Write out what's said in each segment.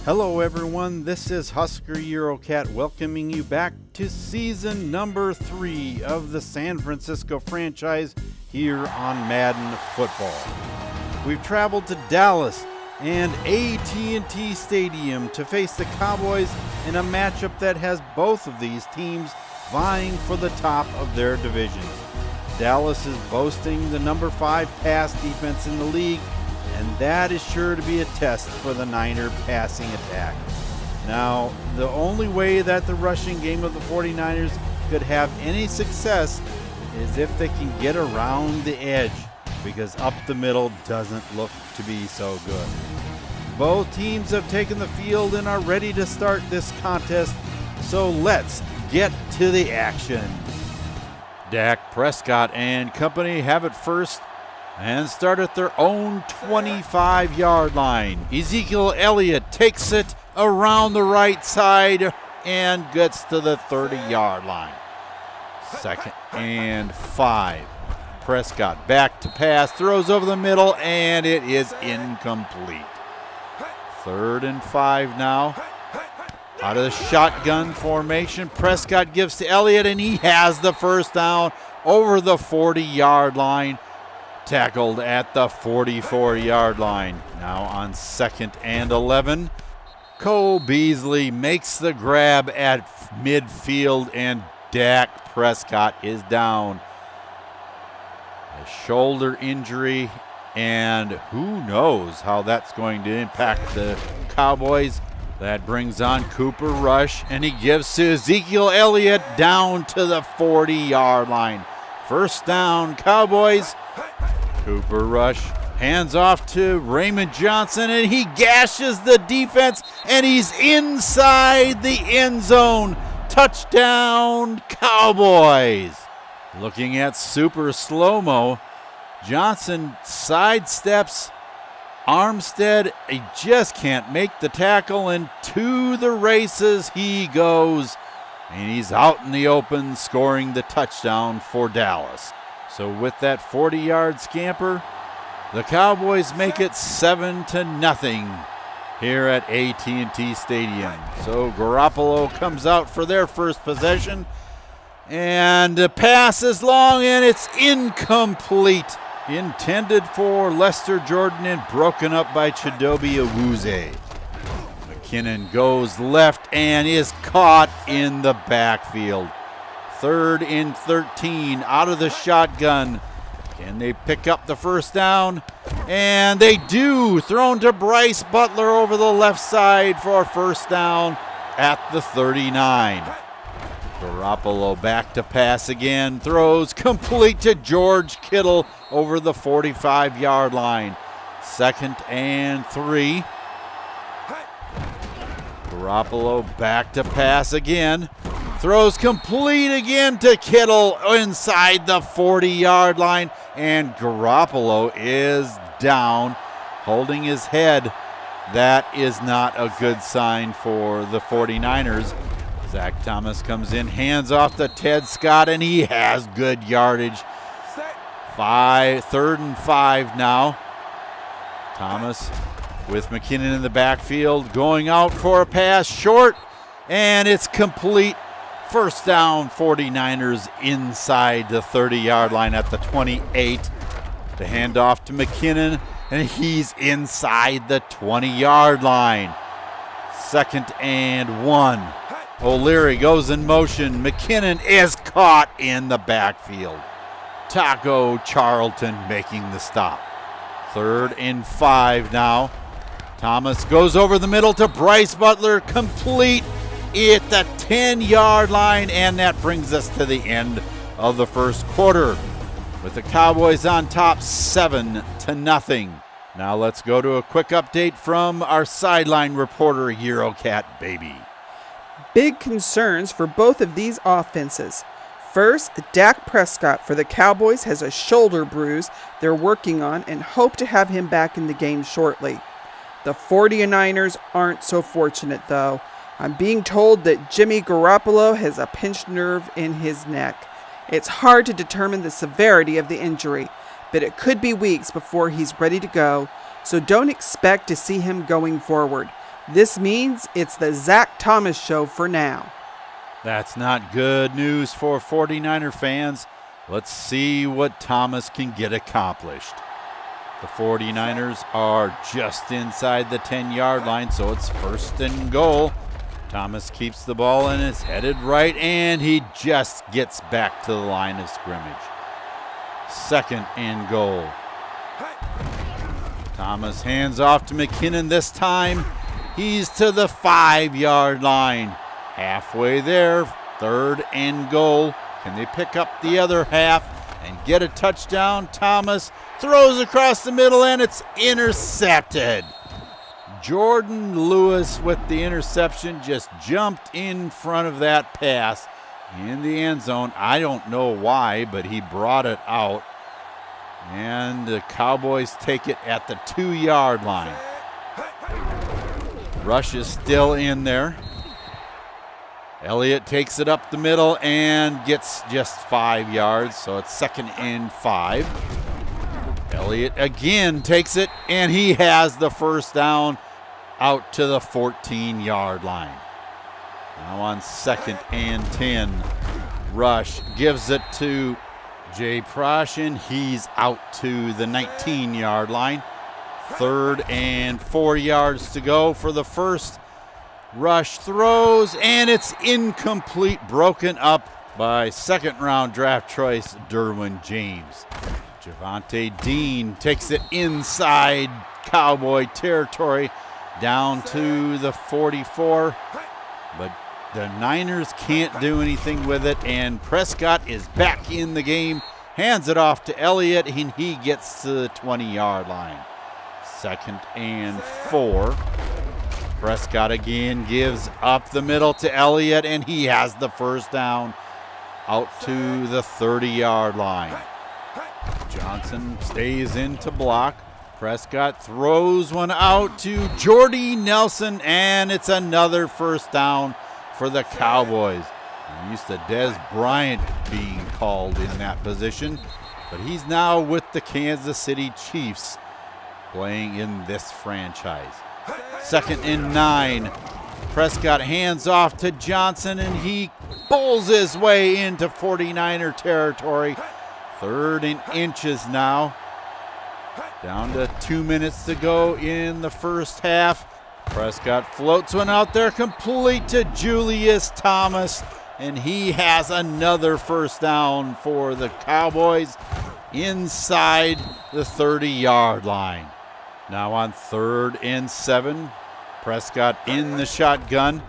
Hello everyone, this is Husker Eurocat welcoming you back to season number 3 of the San Francisco franchise here on Madden Football. We've traveled to Dallas and AT&T Stadium to face the Cowboys in a matchup that has both of these teams vying for the top of their divisions. Dallas is boasting the number 5 pass defense in the league, and that is sure to be a test for the Niner passing attack. Now, the only way that the rushing game of the 49ers could have any success is if they can get around the edge, because up the middle doesn't look to be so good. Both teams have taken the field and are ready to start this contest, so let's get to the action. Dak Prescott and company have it first and start at their own 25-yard line. Ezekiel Elliott takes it around the right side and gets to the 30-yard line. 2nd and 5. Prescott back to pass, throws over the middle, and it is incomplete. 3rd and 5 now. Out of the shotgun formation, Prescott gives to Elliott, and he has the first down over the 40-yard line. Tackled at the 44-yard line. Now on 2nd and 11. Cole Beasley makes the grab at midfield, and Dak Prescott is down. A shoulder injury, and who knows how that's going to impact the Cowboys. That brings on Cooper Rush, and he gives to Ezekiel Elliott down to the 40-yard line. First down, Cowboys. Cooper Rush hands off to Raymond Johnson, and he gashes the defense, and he's inside the end zone. Touchdown, Cowboys. Looking at super slow-mo, Johnson sidesteps Armstead. He just can't make the tackle, and to the races he goes, and he's out in the open, scoring the touchdown for Dallas. So with that 40-yard scamper, the Cowboys make it 7-0 here at AT&T Stadium. So Garoppolo comes out for their first possession, and the pass is long, and it's incomplete. Intended for Lester Jordan and broken up by Chidobe Awuzie. McKinnon goes left and is caught in the backfield. 3rd and 13 out of the shotgun. Can they pick up the first down? And they do. Thrown to Bryce Butler over the left side for a first down at the 39. Garoppolo back to pass again. Throws complete to George Kittle over the 45-yard line. 2nd and 3. Garoppolo back to pass again. Throws complete again to Kittle inside the 40-yard line, and Garoppolo is down, holding his head. That is not a good sign for the 49ers. Zach Thomas comes in, hands off to Ted Scott, and he has good yardage. 3rd and 5 now. Thomas with McKinnon in the backfield, going out for a pass short, and it's complete. First down, 49ers inside the 30-yard line at the 28. The handoff to McKinnon, and he's inside the 20-yard line. 2nd and 1. O'Leary goes in motion. McKinnon is caught in the backfield. Taco Charlton making the stop. 3rd and 5 now. Thomas goes over the middle to Bryce Butler, complete at the 10-yard line, and that brings us to the end of the first quarter, with the Cowboys on top 7-0. Now let's go to a quick update from our sideline reporter, Eurocat Baby. Big concerns for both of these offenses. First, Dak Prescott for the Cowboys has a shoulder bruise they're working on and hope to have him back in the game shortly. The 49ers aren't so fortunate, though. I'm being told that Jimmy Garoppolo has a pinched nerve in his neck. It's hard to determine the severity of the injury, but it could be weeks before he's ready to go, so don't expect to see him going forward. This means it's the Zach Thomas show for now. That's not good news for 49er fans. Let's see what Thomas can get accomplished. The 49ers are just inside the 10-yard line, so it's 1st and goal. Thomas keeps the ball and is headed right, and he just gets back to the line of scrimmage. 2nd and goal. Thomas hands off to McKinnon this time. He's to the 5-yard line. Halfway there, 3rd and goal. Can they pick up the other half and get a touchdown? Thomas throws across the middle, and it's intercepted. Jordan Lewis with the interception just jumped in front of that pass in the end zone. I don't know why, but he brought it out. And the Cowboys take it at the 2-yard line. Rush is still in there. Elliott takes it up the middle and gets just 5 yards, so it's 2nd and 5. Elliott again takes it, and he has the first down out to the 14-yard line. Now on 2nd and 10, Rush gives it to Jay Prosh, and he's out to the 19-yard line. 3rd and 4 yards to go for the first. Rush throws, and it's incomplete, broken up by 2nd-round draft choice Derwin James. Javonte Dean takes it inside Cowboy territory down to the 44, but the Niners can't do anything with it, and Prescott is back in the game, hands it off to Elliott, and he gets to the 20-yard line. 2nd and 4. Prescott again gives up the middle to Elliott, and he has the first down out to the 30-yard line. Johnson stays in to block. Prescott throws one out to Jordy Nelson, and it's another first down for the Cowboys. I'm used to Des Bryant being called in that position, but he's now with the Kansas City Chiefs playing in this franchise. 2nd and 9. Prescott hands off to Johnson, and he bowls his way into 49er territory. 3rd and inches now. Down to 2 minutes to go in the first half. Prescott floats one out there complete to Julius Thomas, and he has another first down for the Cowboys inside the 30-yard line. Now on 3rd and 7, Prescott in the shotgun.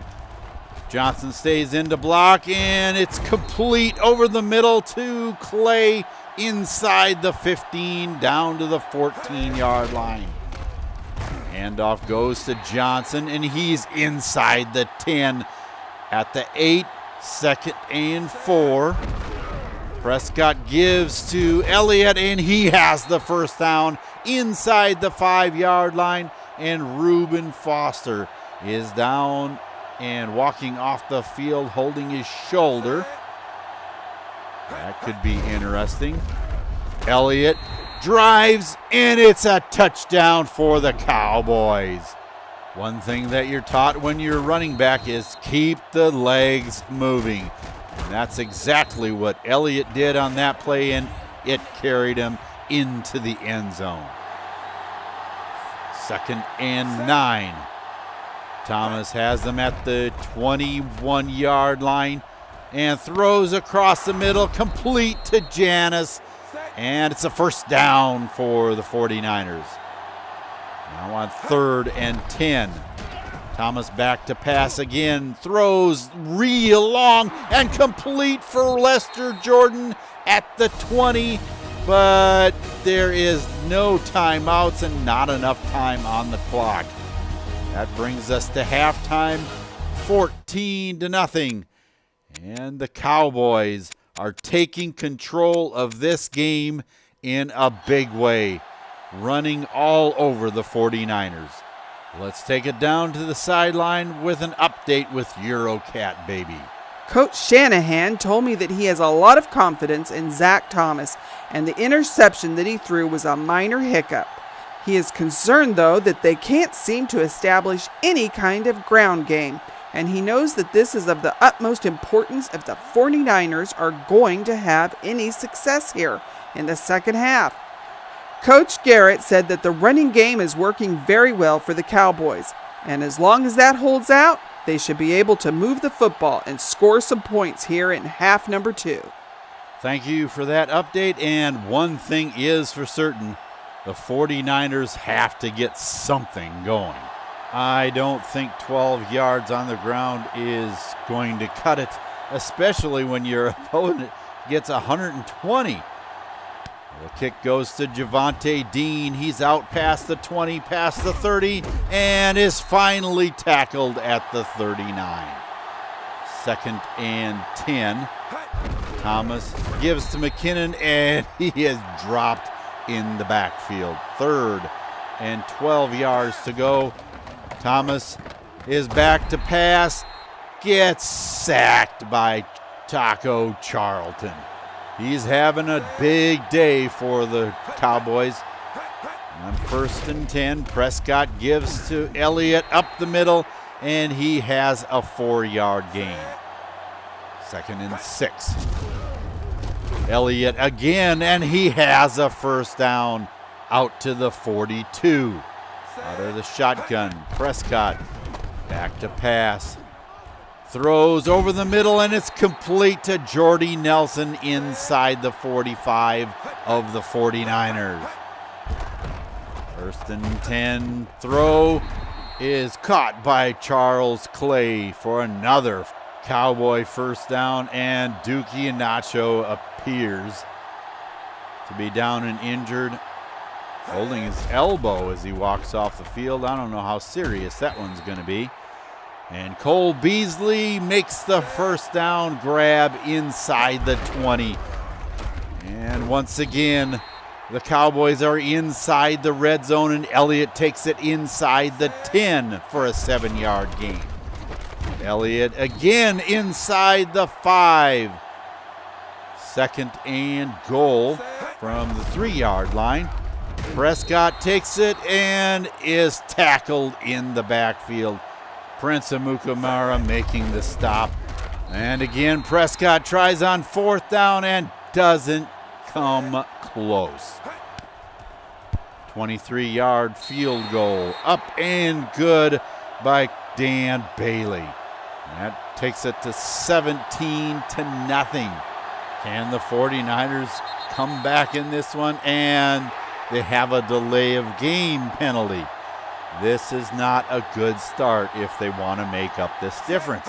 Johnson stays in to block, and it's complete over the middle to Clay inside the 15 down to the 14-yard line. Handoff goes to Johnson, and he's inside the 10 at the 8, 2nd and 4. Prescott gives to Elliott, and he has the first down inside the 5-yard line, and Reuben Foster is down and walking off the field holding his shoulder. That could be interesting. Elliott drives, and it's a touchdown for the Cowboys. One thing that you're taught when you're running back is keep the legs moving. And that's exactly what Elliott did on that play, and it carried him into the end zone. 2nd and 9. Thomas has them at the 21-yard line and throws across the middle, complete to Janis, and it's a first down for the 49ers. Now on 3rd and 10. Thomas back to pass again, throws real long and complete for Lester Jordan at the 20, but there is no timeouts and not enough time on the clock. That brings us to halftime, 14-0. And the Cowboys are taking control of this game in a big way, running all over the 49ers. Let's take it down to the sideline with an update with Eurocat, baby. Coach Shanahan told me that he has a lot of confidence in Zach Thomas, and the interception that he threw was a minor hiccup. He is concerned, though, that they can't seem to establish any kind of ground game, and he knows that this is of the utmost importance if the 49ers are going to have any success here in the second half. Coach Garrett said that the running game is working very well for the Cowboys, and as long as that holds out, they should be able to move the football and score some points here in half number 2. Thank you for that update, and one thing is for certain, the 49ers have to get something going. I don't think 12 yards on the ground is going to cut it, especially when your opponent gets 120. The kick goes to Javonte Dean. He's out past the 20, past the 30, and is finally tackled at the 39. 2nd and 10. Thomas gives to McKinnon, and he is dropped in the backfield. 3rd and 12 yards to go. Thomas is back to pass, gets sacked by Taco Charlton. He's having a big day for the Cowboys. On 1st and 10, Prescott gives to Elliott up the middle, and he has a 4-yard gain. 2nd and 6. Elliott again, and he has a first down out to the 42. Out of the shotgun, Prescott back to pass. Throws over the middle, and it's complete to Jordy Nelson inside the 45 of the 49ers. 1st and 10, throw is caught by Charles Clay for another Cowboy first down, and Dookie Inacho appears to be down and injured, holding his elbow as he walks off the field. I don't know how serious that one's going to be. And Cole Beasley makes the first down grab inside the 20. And once again, the Cowboys are inside the red zone, and Elliott takes it inside the 10 for a 7-yard gain. Elliott again inside the 5. 2nd and goal from the 3-yard line. Prescott takes it and is tackled in the backfield. Prince Amukamara making the stop. And again, Prescott tries on 4th down and doesn't come close. 23-yard field goal, up and good by Dan Bailey. That takes it to 17-0. Can the 49ers come back in this one? And they have a delay of game penalty. This is not a good start if they want to make up this difference.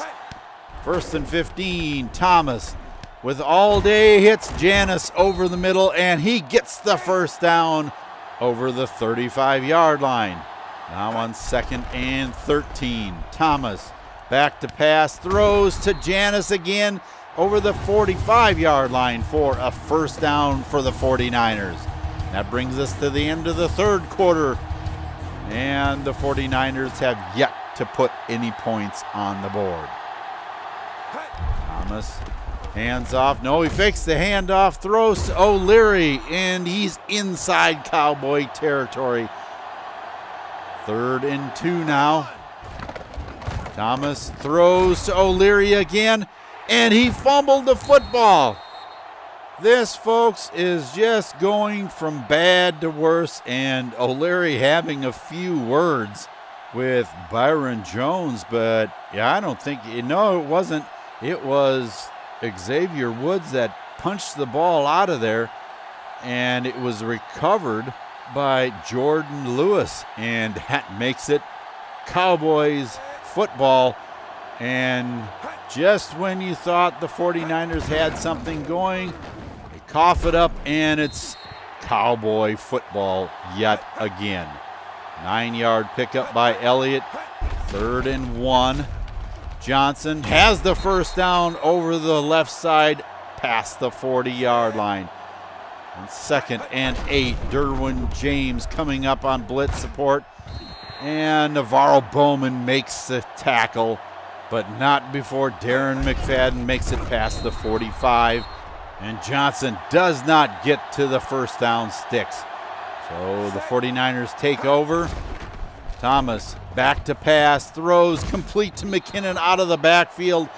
1st and 15, Thomas with all day hits Janis over the middle, and he gets the first down over the 35-yard line. Now on 2nd and 13, Thomas back to pass, throws to Janis again over the 45-yard line for a first down for the 49ers. That brings us to the end of the 3rd quarter, and the 49ers have yet to put any points on the board. Thomas hands off. No, he fakes the handoff, throws to O'Leary, and he's inside Cowboy territory. 3rd and 2 now. Thomas throws to O'Leary again, and he fumbled the football. This, folks, is just going from bad to worse, and O'Leary having a few words with Byron Jones, but yeah, I don't think, no, it wasn't. It was Xavier Woods that punched the ball out of there, and it was recovered by Jordan Lewis, and that makes it Cowboys football. And just when you thought the 49ers had something going, they cough it up, and it's Cowboy football yet again. 9-yard pickup by Elliott. 3rd and 1. Johnson has the first down over the left side past the 40-yard line. And 2nd and 8, Derwin James coming up on blitz support. And Navarro Bowman makes the tackle, but not before Darren McFadden makes it past the 45. And Johnson does not get to the first down sticks. So the 49ers take over. Thomas back to pass, throws complete to McKinnon out of the backfield,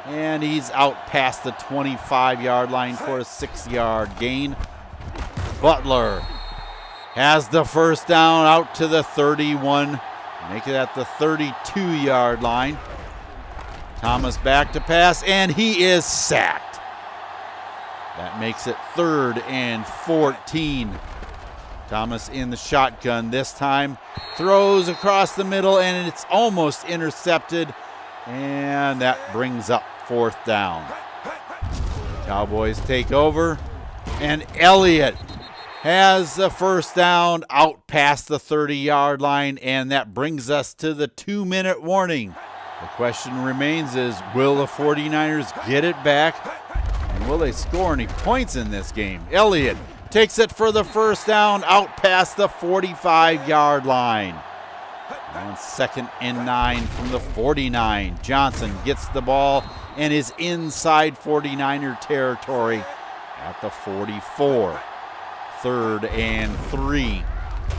and he's out past the 25-yard line for a 6-yard gain. Butler has the first down out to the 31, make it at the 32-yard line. Thomas back to pass, and he is sacked. That makes it 3rd and 14. Thomas in the shotgun this time, throws across the middle, and it's almost intercepted, and that brings up 4th down. Cowboys take over, and Elliott has the first down out past the 30-yard line, and that brings us to the 2-minute warning. The question remains is, will the 49ers get it back, and will they score any points in this game? Elliott takes it for the first down out past the 45-yard line. On 2nd and 9 from the 49. Johnson gets the ball and is inside 49er territory at the 44. 3rd and 3.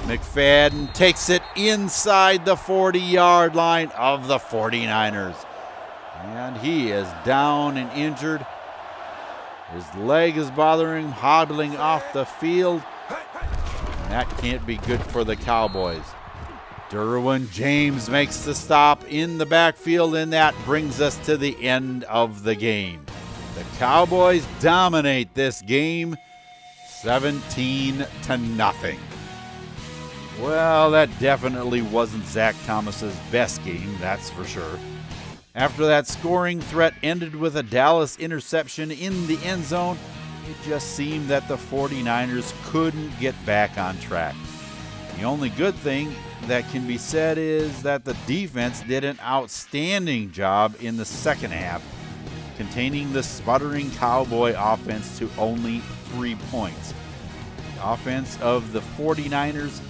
McFadden takes it inside the 40-yard line of the 49ers. And he is down and injured. His leg is bothering him, hobbling off the field. And that can't be good for the Cowboys. Derwin James makes the stop in the backfield, and that brings us to the end of the game. The Cowboys dominate this game 17-0. Well, that definitely wasn't Zach Thomas's best game, that's for sure. After that scoring threat ended with a Dallas interception in the end zone, it just seemed that the 49ers couldn't get back on track. The only good thing that can be said is that the defense did an outstanding job in the second half, containing the sputtering Cowboy offense to only 3 points. The offense of the 49ers,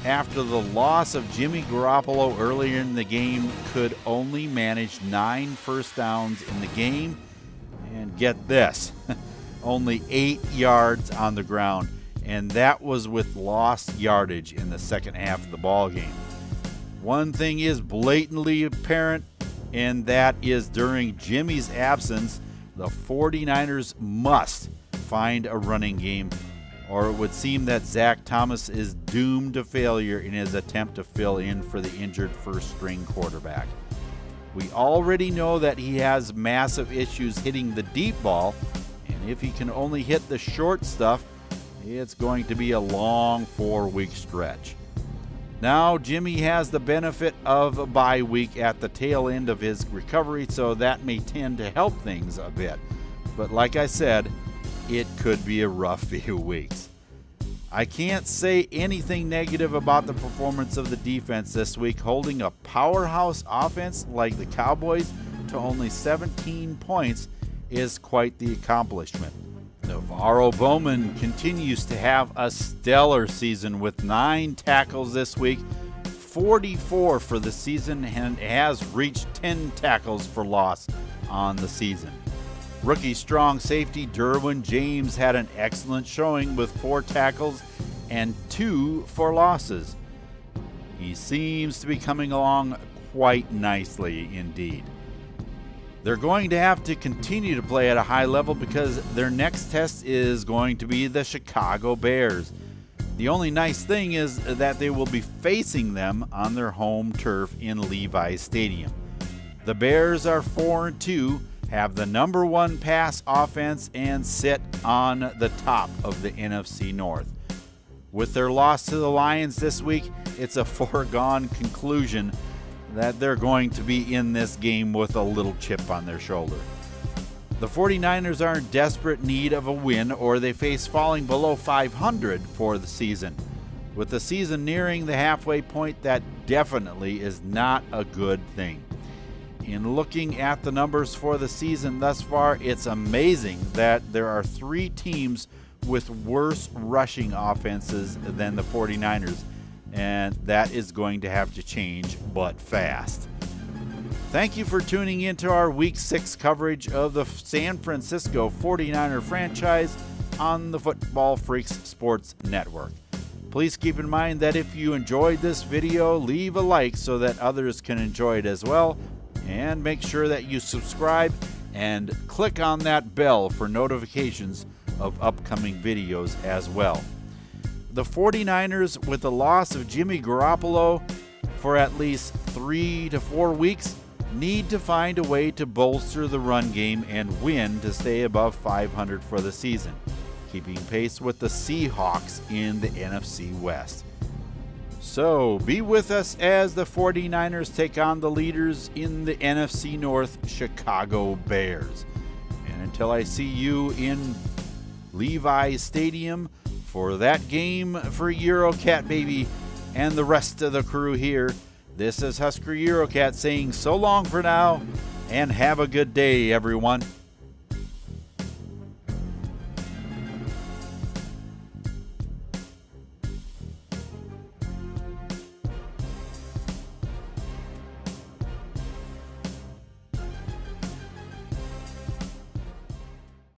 after the loss of Jimmy Garoppolo earlier in the game, could only manage 9 first downs in the game. And get this, only 8 yards on the ground. And that was with lost yardage in the second half of the ball game. One thing is blatantly apparent, and that is during Jimmy's absence, the 49ers must find a running game, or it would seem that Zach Thomas is doomed to failure in his attempt to fill in for the injured first-string quarterback. We already know that he has massive issues hitting the deep ball, and if he can only hit the short stuff, it's going to be a long 4-week stretch. Now, Jimmy has the benefit of a bye week at the tail end of his recovery, so that may tend to help things a bit. But like I said, it could be a rough few weeks. I can't say anything negative about the performance of the defense this week. Holding a powerhouse offense like the Cowboys to only 17 points is quite the accomplishment. Navarro Bowman continues to have a stellar season with 9 tackles this week, 44 for the season, and has reached 10 tackles for loss on the season. Rookie strong safety Derwin James had an excellent showing with 4 tackles and 2 for losses. He seems to be coming along quite nicely indeed. They're going to have to continue to play at a high level because their next test is going to be the Chicago Bears. The only nice thing is that they will be facing them on their home turf in Levi's Stadium. The Bears are 4-2, have the number 1 pass offense, and sit on the top of the NFC North. With their loss to the Lions this week, it's a foregone conclusion that they're going to be in this game with a little chip on their shoulder. The 49ers are in desperate need of a win, or they face falling below 500 for the season. With the season nearing the halfway point, that definitely is not a good thing. In looking at the numbers for the season thus far, it's amazing that there are 3 teams with worse rushing offenses than the 49ers, and that is going to have to change, but fast. Thank you for tuning in to our Week 6 coverage of the San Francisco 49er franchise on the Football Freaks Sports Network. Please keep in mind that if you enjoyed this video, leave a like so that others can enjoy it as well. And make sure that you subscribe and click on that bell for notifications of upcoming videos as well. The 49ers, with the loss of Jimmy Garoppolo for at least 3 to 4 weeks, need to find a way to bolster the run game and win to stay above 500 for the season, keeping pace with the Seahawks in the NFC West. So be with us as the 49ers take on the leaders in the NFC North, Chicago Bears. And until I see you in Levi's Stadium for that game for Eurocat Baby and the rest of the crew here, this is Husker Eurocat saying so long for now and have a good day, everyone.